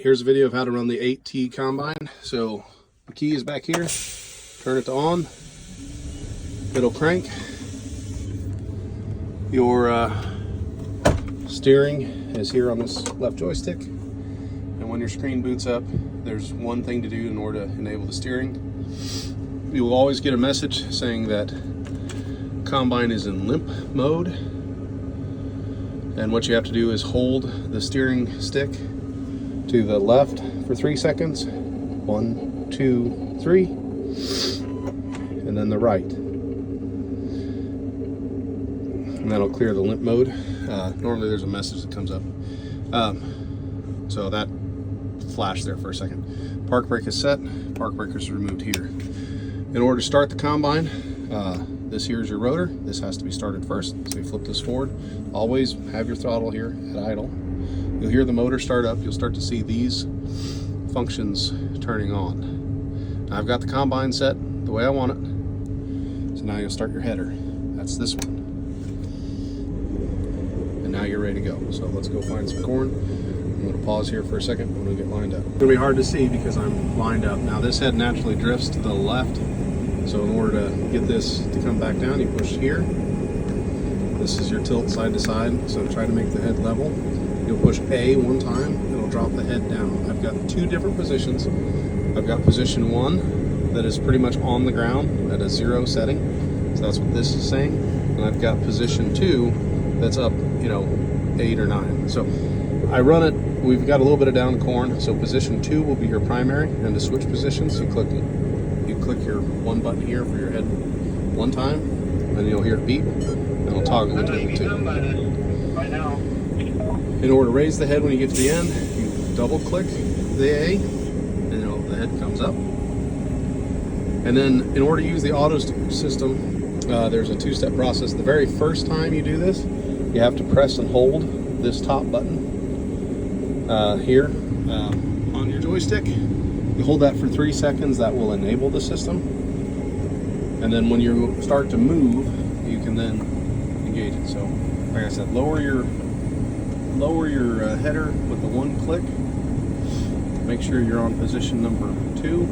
here's a video of how to run the 8T combine. So the key is back here, turn it to on, it'll crank. Your steering is here on this left joystick, and when your screen boots up, there's one thing to do in order to enable the steering. You will always get a message saying that combine is in limp mode, and what you have to do is hold the steering stick to the left for 3 seconds. 1, 2, 3, and then the right, and that'll clear the limp mode. Normally there's a message that comes up, so that flashed there for a second. Park brake is set, park brake is removed here. In order to start the combine, this here is your rotor. This has to be started first, so you flip this forward. Always have your throttle here at idle. You'll hear the motor start up. You'll start to see these functions turning on. Now I've got the combine set the way I want it, so now you'll start your header. That's this one. And now you're ready to go. So let's go find some corn. I'm going to pause here for a second when we get lined up. It's going to be hard to see because I'm lined up. Now this head naturally drifts to the left, so in order to get this to come back down, you push here. This is your tilt side to side, so try to make the head level. You'll push A one time, it'll drop the head down. I've got 2 different positions. I've got position 1 that is pretty much on the ground at a 0 setting, so that's what this is saying. And I've got position 2 that's up, 8 or 9. So I run it, we've got a little bit of down corn, so position 2 will be your primary, and to switch positions, you click your 1 button here for your head 1 time, and then you'll hear it beep, and it'll toggle between the 2. In order to raise the head when you get to the end, you double click the A, and the head comes up. And then in order to use the auto system, there's a 2-step process. The very first time you do this, you have to press and hold this top button here on your joystick. You hold that for 3 seconds, that will enable the system. And then when you start to move, you can then engage it. So like I said, lower your header with the 1 click. Make sure you're on position number 2.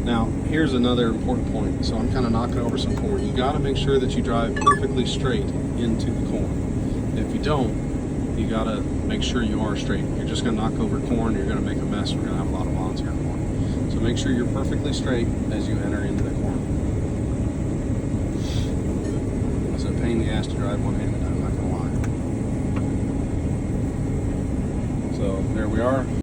Now here's another important point. So I'm kind of knocking over some corn. You got to make sure that you drive perfectly straight into the corn. If you don't, you got to make sure you are straight. You're just going to knock over corn, you're going to make a mess. We're going to have a lot of volunteer corn. So make sure you're perfectly straight as you enter into the corn. It's a pain in the ass to drive one-handed, I'm not going to lie. So there we are.